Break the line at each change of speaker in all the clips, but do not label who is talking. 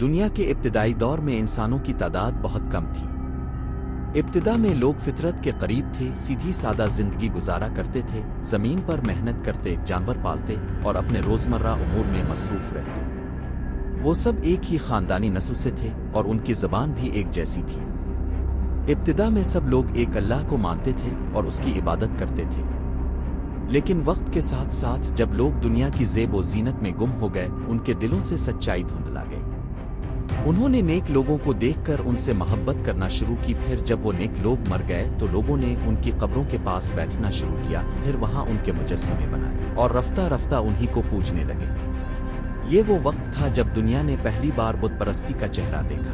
دنیا کے ابتدائی دور میں انسانوں کی تعداد بہت کم تھی۔ ابتدا میں لوگ فطرت کے قریب تھے، سیدھی سادہ زندگی گزارا کرتے تھے، زمین پر محنت کرتے، جانور پالتے اور اپنے روزمرہ امور میں مصروف رہتے۔ وہ سب ایک ہی خاندانی نسل سے تھے اور ان کی زبان بھی ایک جیسی تھی۔ ابتدا میں سب لوگ ایک اللہ کو مانتے تھے اور اس کی عبادت کرتے تھے، لیکن وقت کے ساتھ ساتھ جب لوگ دنیا کی زیب و زینت میں گم ہو گئے، ان کے دلوں سے سچائی دھندلا گئی۔ انہوں نے نیک لوگوں کو دیکھ کر ان سے محبت کرنا شروع کی، پھر جب وہ نیک لوگ مر گئے تو لوگوں نے ان کی قبروں کے پاس بیٹھنا شروع کیا، پھر وہاں ان کے مجسمے بنائے اور رفتہ رفتہ انہی کو پوجنے لگے۔ یہ وہ وقت تھا جب دنیا نے پہلی بار بت پرستی کا چہرہ دیکھا۔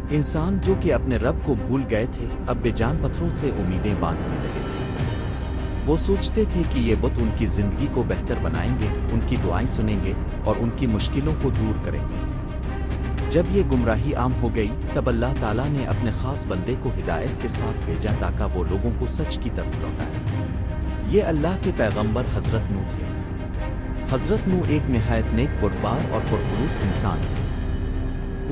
انسان جو کہ اپنے رب کو بھول گئے تھے، اب بے جان پتھروں سے امیدیں باندھنے لگے تھے۔ وہ سوچتے تھے کہ یہ بت ان کی زندگی کو بہتر بنائیں گے، ان کی دعائیں سنیں گے اور ان کی مشکلوں کو دور کریں گے۔ جب یہ گمراہی عام ہو گئی تب اللہ تعالیٰ نے اپنے خاص بندے کو ہدایت کے ساتھ بھیجا تاکہ وہ لوگوں کو سچ کی طرف لوٹائے۔ یہ اللہ کے پیغمبر حضرت نوح تھے۔ حضرت نوح ایک نہایت نیک بردبار اور پرخلوص انسان تھے۔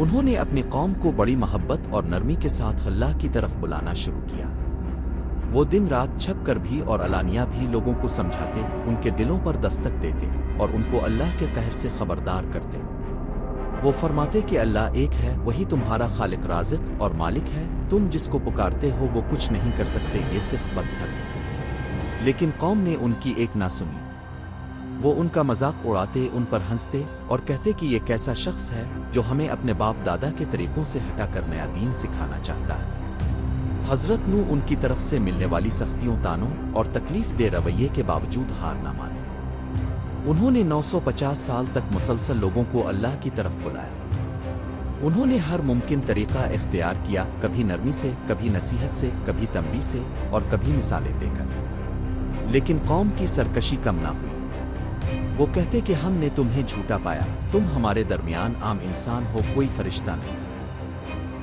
انہوں نے اپنی قوم کو بڑی محبت اور نرمی کے ساتھ اللہ کی طرف بلانا شروع کیا۔ وہ دن رات چھپ کر بھی اور علانیہ بھی لوگوں کو سمجھاتے، ان کے دلوں پر دستک دیتے اور ان کو اللہ کے قہر سے خبردار کرتے۔ وہ فرماتے کہ اللہ ایک ہے، وہی تمہارا خالق رازق اور مالک ہے، تم جس کو پکارتے ہو وہ کچھ نہیں کر سکتے، یہ صرف پتھر ہے۔ لیکن قوم نے ان کی ایک نہ سنی۔ وہ ان کا مذاق اڑاتے، ان پر ہنستے اور کہتے کہ یہ کیسا شخص ہے جو ہمیں اپنے باپ دادا کے طریقوں سے ہٹا کر نیا دین سکھانا چاہتا ہے۔ حضرت نوح ان کی طرف سے ملنے والی سختیوں، تانوں اور تکلیف دہ رویے کے باوجود ہار نہ مانے۔ انہوں نے 950 سال تک مسلسل لوگوں کو اللہ کی طرف بلایا۔ انہوں نے ہر ممکن طریقہ اختیار کیا، کبھی نرمی سے، کبھی نصیحت سے، کبھی تنبیہ سے اور کبھی مثالیں دے کر، لیکن قوم کی سرکشی کم نہ ہوئی۔ وہ کہتے کہ ہم نے تمہیں جھوٹا پایا، تم ہمارے درمیان عام انسان ہو، کوئی فرشتہ نہیں۔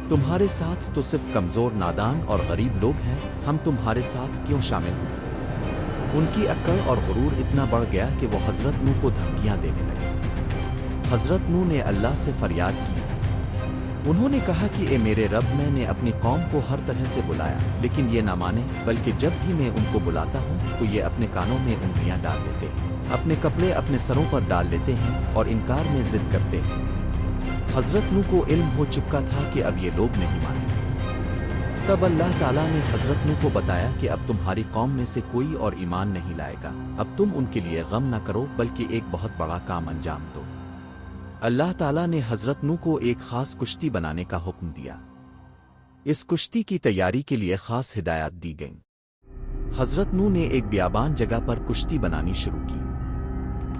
تمہارے ساتھ تو صرف کمزور، نادان اور غریب لوگ ہیں، ہم تمہارے ساتھ کیوں شامل ہوں؟ ان کی اکڑ اور غرور اتنا بڑھ گیا کہ وہ حضرت نوح کو دھمکیاں دینے لگے۔ حضرت نوح نے اللہ سے فریاد کی۔ انہوں نے کہا کہ اے میرے رب، میں نے اپنی قوم کو ہر طرح سے بلایا لیکن یہ نہ مانے، بلکہ جب بھی میں ان کو بلاتا ہوں تو یہ اپنے کانوں میں انگلیاں ڈال دیتے ہیں، اپنے کپڑے اپنے سروں پر ڈال لیتے ہیں اور انکار میں ضد کرتے ہیں۔ حضرت نوح کو علم ہو چکا تھا کہ اب یہ لوگ نہیں مانیں گے۔ تب اللہ تعالیٰ نے حضرت نوح کو بتایا کہ اب تمہاری قوم میں سے کوئی اور ایمان نہیں لائے گا، اب تم ان کے لیے غم نہ کرو بلکہ ایک بہت بڑا کام انجام دو۔ اللہ تعالیٰ نے حضرت نوح کو ایک خاص کشتی بنانے کا حکم دیا۔ اس کشتی کی تیاری کے لیے خاص ہدایات دی گئیں۔ حضرت نوح نے ایک بیابان جگہ پر کشتی بنانی شروع کی۔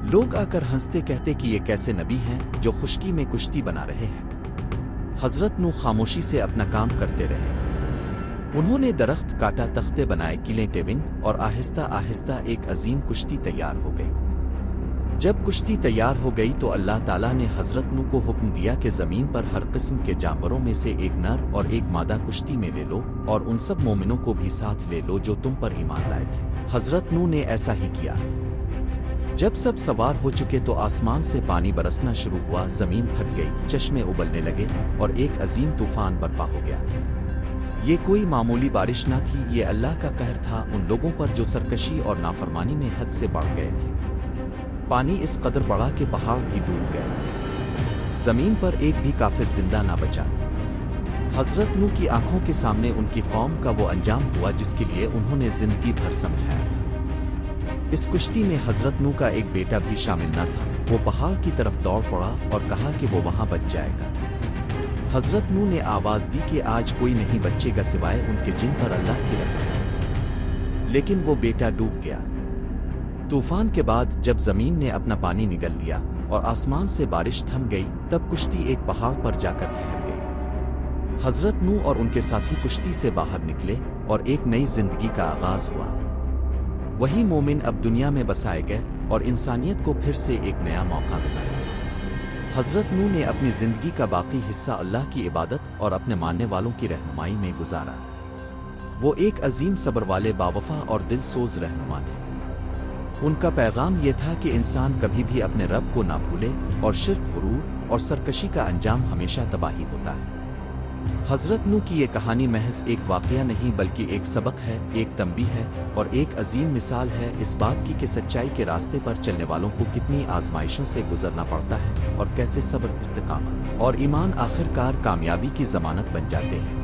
لوگ آ کر ہنستے، کہتے کہ یہ کیسے نبی ہیں جو خشکی میں کشتی بنا رہے ہیں۔ حضرت نوح خاموشی سے اپنا کام کرتے رہے۔ انہوں نے درخت کاٹا، تختے بنائے، کیلیں ٹیونگ اور آہستہ آہستہ ایک عظیم کشتی تیار ہو گئی۔ جب کشتی تیار ہو گئی تو اللہ تعالیٰ نے حضرت نوح کو حکم دیا کہ زمین پر ہر قسم کے جانوروں میں سے ایک نر اور ایک مادہ کشتی میں لے لو اور ان سب مومنوں کو بھی ساتھ لے لو جو تم پر ایمان لائے تھے۔ حضرت نوح نے ایسا ہی کیا۔ جب سب سوار ہو چکے تو آسمان سے پانی برسنا شروع ہوا، زمین پھٹ گئی، چشمے ابلنے لگے اور ایک عظیم طوفان برپا ہو گیا۔ یہ کوئی معمولی بارش نہ تھی، یہ اللہ کا قہر تھا ان لوگوں پر جو سرکشی اور نافرمانی میں حد سے بڑھ گئے تھے۔ پانی اس قدر بڑھا کہ پہاڑ بھی ڈوب گئے، زمین پر ایک بھی کافر زندہ نہ بچا۔ حضرت نوح کی آنکھوں کے سامنے ان کی قوم کا وہ انجام ہوا جس کے لیے انہوں نے زندگی بھر سمجھایا تھا۔ اس کشتی میں حضرت نوح کا ایک بیٹا بھی شامل نہ تھا۔ وہ پہاڑ کی طرف دوڑ پڑا اور کہا کہ وہ وہاں بچ جائے گا۔ حضرت نوح نے آواز دی کہ آج کوئی نہیں بچے گا سوائے ان کے جن پر اللہ کی رحمت، لیکن وہ بیٹا ڈوب گیا۔ طوفان کے بعد جب زمین نے اپنا پانی نگل لیا اور آسمان سے بارش تھم گئی تب کشتی ایک پہاڑ پر جا کر ٹھہر گئی۔ حضرت نوح اور ان کے ساتھی کشتی سے باہر نکلے اور ایک نئی زندگی کا آغاز ہوا۔ وہی مومن اب دنیا میں بسائے گئے اور انسانیت کو پھر سے ایک نیا موقع ملا۔ حضرت نوح نے اپنی زندگی کا باقی حصہ اللہ کی عبادت اور اپنے ماننے والوں کی رہنمائی میں گزارا۔ وہ ایک عظیم صبر والے، باوفا اور دل سوز رہنما تھے۔ ان کا پیغام یہ تھا کہ انسان کبھی بھی اپنے رب کو نہ بھولے اور شرک، غرور اور سرکشی کا انجام ہمیشہ تباہی ہوتا ہے۔ حضرت نوح کی یہ کہانی محض ایک واقعہ نہیں بلکہ ایک سبق ہے، ایک تنبیہ ہے اور ایک عظیم مثال ہے اس بات کی کہ سچائی کے راستے پر چلنے والوں کو کتنی آزمائشوں سے گزرنا پڑتا ہے اور کیسے صبر، استقامت اور ایمان آخر کار کامیابی کی ضمانت بن جاتے ہیں۔